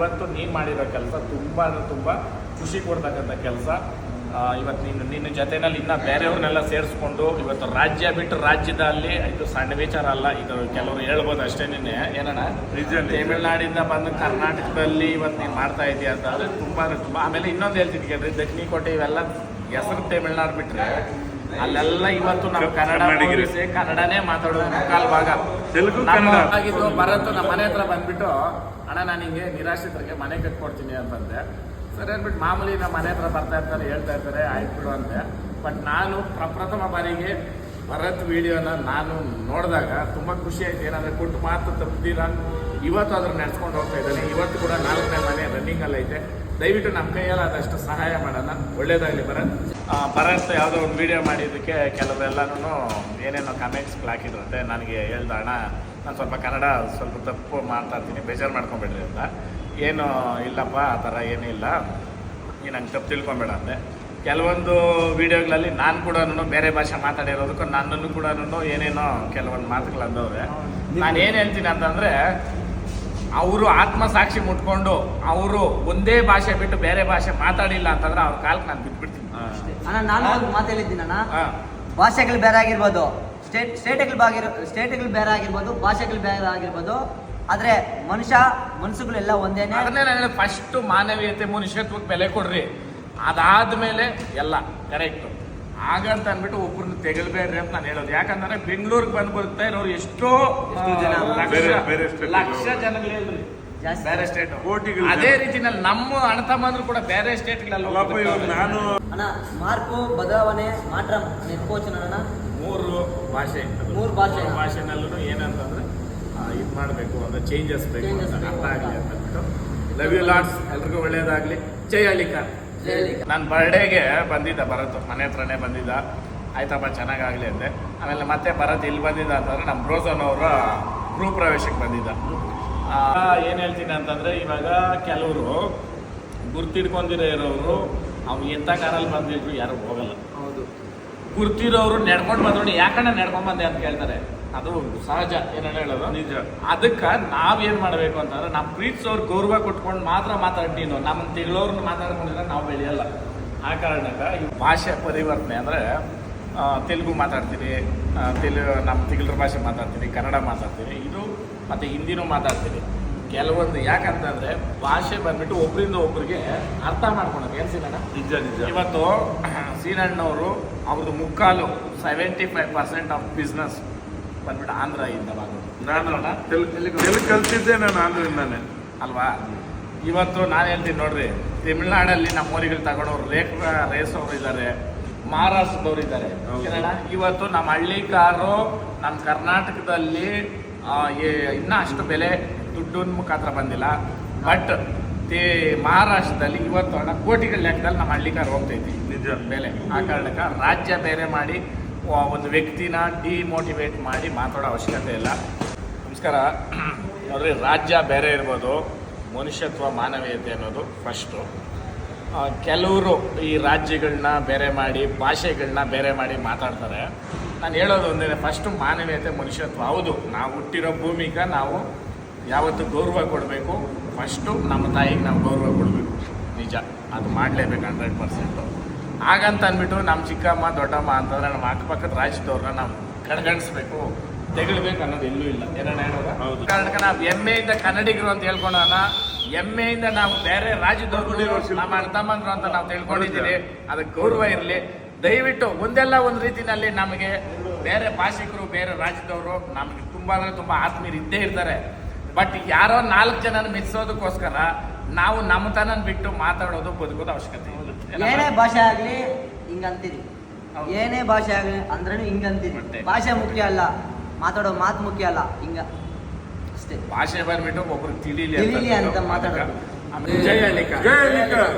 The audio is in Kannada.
ಇವತ್ತು ನೀನು ಮಾಡಿರೋ ಕೆಲಸ ತುಂಬ ಅಂದರೆ ತುಂಬ ಖುಷಿ ಕೊಡ್ತಕ್ಕಂಥ ಕೆಲಸ. ಇವತ್ತು ನಿನ್ನ ಜೊತೆಯಲ್ಲಿ ಇನ್ನೂ ಬೇರೆಯವ್ರನ್ನೆಲ್ಲ ಸೇರಿಸ್ಕೊಂಡು ಇವತ್ತು ರಾಜ್ಯ ಬಿಟ್ಟು ರಾಜ್ಯದಲ್ಲಿ ಇದು ಸಣ್ಣ ವಿಚಾರ ಅಲ್ಲ, ಇದು ಕೆಲವರು ಹೇಳ್ಬೋದು ಅಷ್ಟೇ. ನಿನ್ನೆ ಏನಣ್ಣ ತಮಿಳ್ನಾಡಿಂದ ಬಂದು ಕರ್ನಾಟಕದಲ್ಲಿ ಇವತ್ತು ನೀನು ಮಾಡ್ತಾ ಇದೀಯ ಅಂತ ಅಂದರೆ ತುಂಬ ಅಂದರೆ ತುಂಬ. ಆಮೇಲೆ ಇನ್ನೊಂದು ಹೇಳ್ತೀನಿ ಕೇಳ್ರಿ, ದಕ್ಷಿಣಕೋಟೆ ಇವೆಲ್ಲ ಹೆಸರು ತಮಿಳ್ನಾಡು ಬಿಟ್ಟರೆ ಅಲ್ಲೆಲ್ಲ ಇವತ್ತು ನಾವು ಕನ್ನಡ ಕನ್ನಡನೇ ಮಾತಾಡೋದು ಮುಕ್ಕಾಲು ಭಾಗ. ತೆಲುಗು ಆಗಿದ್ದು ಭರತ್ ನಮ್ಮ ಮನೆ ಹತ್ರ ಬಂದ್ಬಿಟ್ಟು, ಅಣ್ಣ ನಾನು ಹಿಂಗೆ ನಿರಾಶ್ರಿತರಿಗೆ ಮನೆ ಕಟ್ಕೊಡ್ತೀನಿ ಅಂತಂದೆ. ಸರಿ ಅಂದ್ಬಿಟ್ಟು ಮಾಮೂಲಿ ನಮ್ಮ ಮನೆ ಹತ್ರ ಬರ್ತಾ ಇರ್ತಾರೆ, ಹೇಳ್ತಾ ಇರ್ತಾರೆ, ಆಯ್ತು ಬಿಡು ಅಂತೆ. ಬಟ್ ನಾನು ಪ್ರಪ್ರಥಮ ಬಾರಿಗೆ ಭರತ್ ವಿಡಿಯೋನ ನಾನು ನೋಡಿದಾಗ ತುಂಬ ಖುಷಿ ಆಯ್ತು. ಏನಂದರೆ ಕೊಟ್ಟು ಮಾತು ತಪ್ಪಿದ್ದೀರ ಇವತ್ತು ಅದ್ರ ನಡೆಸ್ಕೊಂಡು ಹೋಗ್ತಾ ಇದ್ದಾನೆ. ಇವತ್ತು ಕೂಡ 4ನೇ ಮನೆ ರನ್ನಿಂಗಲ್ಲಿ ಐತೆ. ದಯವಿಟ್ಟು ನಮ್ಮ ಕೈಯಲ್ಲಿ ಆದಷ್ಟು ಸಹಾಯ ಮಾಡೋಣ. ಒಳ್ಳೇದಾಗಲಿ ಭರತ್ ಯಾವುದೋ ಒಂದು ವಿಡಿಯೋ ಮಾಡಿದ್ದಕ್ಕೆ ಕೆಲವರೆಲ್ಲನೂ ಏನೇನೋ ಕಮೆಂಟ್ಸ್ಗಳು ಹಾಕಿದ್ರಂತೆ. ನನಗೆ ಹೇಳ್ದ, ಅಣ್ಣ ನಾನು ಸ್ವಲ್ಪ ಕನ್ನಡ ಸ್ವಲ್ಪ ತಪ್ಪು ಮಾತಾಡ್ತೀನಿ, ಬೇಜಾರು ಮಾಡ್ಕೊಬೇಡ್ರಿ ಅಂತ. ಏನು ಇಲ್ಲಪ್ಪ, ಆ ಥರ ಏನಿಲ್ಲ, ನೀನು ನಂಗೆ ತಪ್ಪು ತಿಳ್ಕೊಬೇಡ ಅಂದೆ. ಕೆಲವೊಂದು ವಿಡಿಯೋಗಳಲ್ಲಿ ನಾನು ಕೂಡ ಬೇರೆ ಭಾಷೆ ಮಾತಾಡಿರೋದಕ್ಕೂ ನನ್ನನ್ನು ಕೂಡ ಏನೇನೋ ಕೆಲವೊಂದು ಮಾತುಗಳು ಅಂದವ್ರೆ. ನಾನು ಏನು ಹೇಳ್ತೀನಿ ಅಂತಂದರೆ, ಅವರು ಆತ್ಮಸಾಕ್ಷಿ ಮುಟ್ಕೊಂಡು ಅವರು ಒಂದೇ ಭಾಷೆ ಬಿಟ್ಟು ಬೇರೆ ಭಾಷೆ ಮಾತಾಡಿಲ್ಲ ಅಂತಂದ್ರೆ ಅವ್ರ ಕಾಲಕ್ಕೆ ನಾನು ಬಿಟ್ಬಿಡ್ತೀನಿ ಅಣ್ಣ. ನಾನು ಒಂದು ಮಾತು ಹೇಳಿದ್ದೀನಿ ಅಣ್ಣ, ಭಾಷೆಗಳು ಬೇರೆ ಆಗಿರ್ಬೋದು, ಸ್ಟೇಟ್ಗಳು ಬೇರೆ ಆಗಿರ್ಬೋದು, ಭಾಷೆಗಳು ಬೇರೆ ಆಗಿರ್ಬೋದು, ಆದರೆ ಮನಸ್ಸುಗಳೆಲ್ಲ ಒಂದೇನೆ. ಅದನ್ನೇ ನಾನು ಫಸ್ಟ್ ಮಾನವೀಯತೆ ಮನುಷ್ಯತ್ವಕ್ಕೆ ಬೆಲೆ ಕೊಡ್ರಿ, ಅದಾದ್ಮೇಲೆ ಎಲ್ಲ ಕರೆಕ್ಟು ಆಗಂತ ಅಂದ್ಬಿಟ್ಟು ಒಬ್ಬರನ್ನ ತೆಗಲ್ಬೇಡ್ರಿ ಅಂತ ನಾನು ಹೇಳೋದು. ಯಾಕಂದ್ರೆ ಬೆಂಗಳೂರಿಗೆ ಬಂದು ಬರ್ತಾ ಇರೋರು ಎಷ್ಟೋ ಲಕ್ಷ ಜನಗಳು ಹೇಳ್ರಿ ಬೇರೆ ಸ್ಟೇಟ್. ಅದೇ ರೀತಿನಲ್ಲಿ ನಮ್ಮ ಅಣ್ಣ ತಮ್ಮಂದ್ರು ಕೂಡ ಬೇರೆ ಸ್ಟೇಟ್ಗಳಲ್ಲಿ ನಾನು ಅಣ್ಣ ಮಾರ್ಪು ಬದಲಾವಣೆ ಮಾತ್ರ ನೆನ್ಕೋಚನ ಅಣ್ಣ. ಮೂರು ಭಾಷೆನಲ್ಲೂ ಏನಂತಂದ್ರೆ ಇದು ಮಾಡಬೇಕು ಅಂದ್ರೆ ಚೇಂಜಸ್ ಬೇಕು ಅಂತ ಅರ್ಥ ಆಗಲಿ ಅಂತಂದ್ಬಿಟ್ಟು. ಲವ್ ಯು ಲಾಟ್ಸ್, ಎಲ್ರಿಗೂ ಒಳ್ಳೇದಾಗಲಿ. ಜೈ ಹಳ್ಳಿಕಾರ್. ನನ್ನ ಬರ್ಡೇಗೆ ಬಂದಿದ್ದ ಭರತ್, ಮನೆ ಹತ್ರನೇ ಬಂದಿದ್ದ. ಆಯ್ತಪ್ಪ ಚೆನ್ನಾಗಾಗಲಿ ಅಂದೆ. ಆಮೇಲೆ ಮತ್ತೆ ಭರತ್ ಇಲ್ಲಿ ಬಂದಿದ್ದ ಅಂತಂದರೆ ನಮ್ಮ ಬ್ರೋಸನ್ ಅವರ ಗೃಹ ಪ್ರವೇಶಕ್ಕೆ ಬಂದಿದ್ದ. ಏನು ಹೇಳ್ತೀನಿ ಅಂತಂದರೆ, ಇವಾಗ ಕೆಲವರು ಗುರ್ತಿಡ್ಕೊಂಡಿರೋ ಇರೋರು ಅವ್ನು ಎಂಥ ಕಾರಲ್ಲಿ ಬಂದಿದ್ರು ಯಾರು ಹೋಗಲ್ಲ. ಹೌದು, ಗುರ್ತಿರೋರು ನಡ್ಕೊಂಡು ಬಂದ್ರು ಯಾಕಣ್ಣ ನಡ್ಕೊಂಡು ಬಂದೆ ಅಂತ ಕೇಳ್ತಾರೆ. ಅದು ಸಹಜ, ಏನನ್ನ ಹೇಳೋದು ನಿಜ. ಅದಕ್ಕೆ ನಾವೇನು ಮಾಡಬೇಕು ಅಂತಂದ್ರೆ, ನಮ್ಮ ಪ್ರೀತಿಸೋರು ಗೌರವ ಕೊಟ್ಕೊಂಡು ಮಾತ್ರ ಮಾತಾಡ್ತೀನಿ. ನಮ್ಮನ್ನು ತಿಗಳೋರ್ನ ಮಾತಾಡ್ಕೊಂಡಿದ್ರೆ ನಾವು ಬೆಳೆಯಲ್ಲ. ಆ ಕಾರಣಕ್ಕೆ ಈ ಭಾಷೆ ಪರಿವರ್ತನೆ ಅಂದರೆ ತೆಲುಗು ಮಾತಾಡ್ತೀನಿ, ನಮ್ಮ ತಿಗಳರ ಭಾಷೆ ಮಾತಾಡ್ತೀನಿ, ಕನ್ನಡ ಮಾತಾಡ್ತೀನಿ, ಇದು ಮತ್ತು ಹಿಂದಿನೂ ಮಾತಾಡ್ತೀನಿ ಕೆಲವೊಂದು. ಯಾಕಂತಂದರೆ ಭಾಷೆ ಬಂದ್ಬಿಟ್ಟು ಒಬ್ಬರಿಂದ ಒಬ್ಬರಿಗೆ ಅರ್ಥ ಮಾಡ್ಕೊಳೋದು. ಏನು ಸೀನಣ್ಣ? ನಿಜ. ಇವತ್ತು ಸೀನಣ್ಣವರು ಅವ್ರದ್ದು ಮುಕ್ಕಾಲು 75% ಆಫ್ ಬಿಸ್ನೆಸ್ ಬಂದ್ಬಿಟ್ಟು ಆಂಧ್ರದಿಂದ ಕಲ್ತಿದ್ದೆ ನಾನು ಆಂಧ್ರದಿಂದಾನೆ ಅಲ್ವಾ. ಇವತ್ತು ನಾನು ಹೇಳ್ತೀನಿ ನೋಡ್ರಿ, ತಮಿಳ್ನಾಡಲ್ಲಿ ನಮ್ಮ ಊರಿಗಳು ತಗೊಂಡವ್ರು ರೇಸ್ ಅವರು ಇದ್ದಾರೆ, ಮಹಾರಾಷ್ಟ್ರದವ್ರು ಇದ್ದಾರೆ. ಇವತ್ತು ನಮ್ಮ ಹಳ್ಳಿಕಾರು ನಮ್ಮ ಕರ್ನಾಟಕದಲ್ಲಿ ಇನ್ನೂ ಅಷ್ಟು ಬೆಲೆ ದುಡ್ಡಿನ ಮುಖಾಂತರ ಬಂದಿಲ್ಲ. ಬಟ್ ಮಹಾರಾಷ್ಟ್ರದಲ್ಲಿ ಇವತ್ತು ಹಣ ಕೋಟಿಗಳ ಲೆಕ್ಕದಲ್ಲಿ ನಮ್ಮ ಹಳ್ಳಿಕಾರು ಹೋಗ್ತೈತಿ ನಿಜ ಬೆಲೆ. ಆ ಕಾರಣಕ್ಕೆ ರಾಜ್ಯ ಬೇರೆ ಮಾಡಿ ಒಂದು ವ್ಯಕ್ತಿನ ಡಿಮೋಟಿವೇಟ್ ಮಾಡಿ ಮಾತಾಡೋ ಅವಶ್ಯಕತೆ ಇಲ್ಲ. ನಮಸ್ಕಾರ. ನೋಡ್ರಿ, ರಾಜ್ಯ ಬೇರೆ ಇರ್ಬೋದು, ಮನುಷ್ಯತ್ವ ಮಾನವೀಯತೆ ಅನ್ನೋದು ಫಸ್ಟು. ಕೆಲವರು ಈ ರಾಜ್ಯಗಳನ್ನ ಬೇರೆ ಮಾಡಿ ಭಾಷೆಗಳನ್ನ ಬೇರೆ ಮಾಡಿ ಮಾತಾಡ್ತಾರೆ. ನಾನು ಹೇಳೋದು ಒಂದೇ, ಫಸ್ಟು ಮಾನವೀಯತೆ ಮನುಷ್ಯತ್ವ. ಹೌದು, ನಾವು ಹುಟ್ಟಿರೋ ಭೂಮಿಗೆ ನಾವು ಯಾವತ್ತೂ ಗೌರವ ಕೊಡಬೇಕು. ಫಸ್ಟು ನಮ್ಮ ತಾಯಿಗೆ ನಾವು ಗೌರವ ಕೊಡಬೇಕು, ನಿಜ. ಅದು ಮಾಡಲೇಬೇಕು 100%. ಹಾಗಂತ ಅಂದ್ಬಿಟ್ಟು ನಮ್ಮ ಚಿಕ್ಕಮ್ಮ ದೊಡ್ಡಮ್ಮ ಅಂತಂದರೆ ನಮ್ಮ ಅಕ್ಕಪಕ್ಕದ ರಾಜ್ಯದವ್ರನ್ನ ನಾವು ಕಣ್ಗಣಿಸ್ಬೇಕು, ತೆಗಿಳ್ಬೇಕು ಅನ್ನೋದು ಎಲ್ಲೂ ಇಲ್ಲ. ಏನನ್ನ ಹೇಳೋದು? ಕಾರಣಕ್ಕೆ ನಾವು ಹೆಮ್ಮೆಯಿಂದ ಕನ್ನಡಿಗರು ಅಂತ ಹೇಳ್ಕೊಳ್ಳೋಣ, ಹೆಮ್ಮೆಯಿಂದ ನಾವು ಬೇರೆ ರಾಜ್ಯದವ್ರು ನಮ್ಮ ಅಣ್ಣ ತಮ್ಮಂದ್ರು ಅಂತ ನಾವು ತಿಳ್ಕೊಂಡಿದ್ದೀವಿ. ಅದಕ್ಕೆ ಗೌರವ ಇರಲಿ. ದಯವಿಟ್ಟು ಒಂದೆಲ್ಲ ಒಂದು ರೀತಿಯಲ್ಲಿ ನಮಗೆ ಬೇರೆ ಭಾಷಿಕರು, ಬೇರೆ ರಾಜ್ಯದವರು ನಮಗೆ ತುಂಬ ಅಂದರೆ ತುಂಬ ಆತ್ಮೀಯರು ಇದ್ದೇ ಇರ್ತಾರೆ. ಬಟ್ ಯಾರೋ 4 ಜನನ ಮೆಚ್ಚೋದಕ್ಕೋಸ್ಕರ ನಾವು ನಮ್ಮತನ ಬಿಟ್ಟು ಮಾತಾಡೋದು ಬದುಕೋದು ಅವಶ್ಯಕತೆ ಇಲ್ಲ. ಏನೇ ಭಾಷೆ ಆಗಲಿ ಹಿಂಗಂತೀರಿ, ಏನೇ ಭಾಷೆ ಆಗಲಿ ಅಂದ್ರೂ ಹಿಂಗಂತೀರಿ. ಭಾಷೆ ಮುಖ್ಯ ಅಲ್ಲ, ಮಾತಾಡೋ ಮಾತು ಮುಖ್ಯ ಅಲ್ಲ, ಹಿಂಗ ಅಷ್ಟೇ. ಭಾಷೆ ಬಂದ್ಬಿಟ್ಟು ಒಬ್ರು ತಿಳಿಲಿ ಅಂತ ಮಾತಾಡೋದು. ಜೈ ಹಳ್ಳಿಕಾರ್.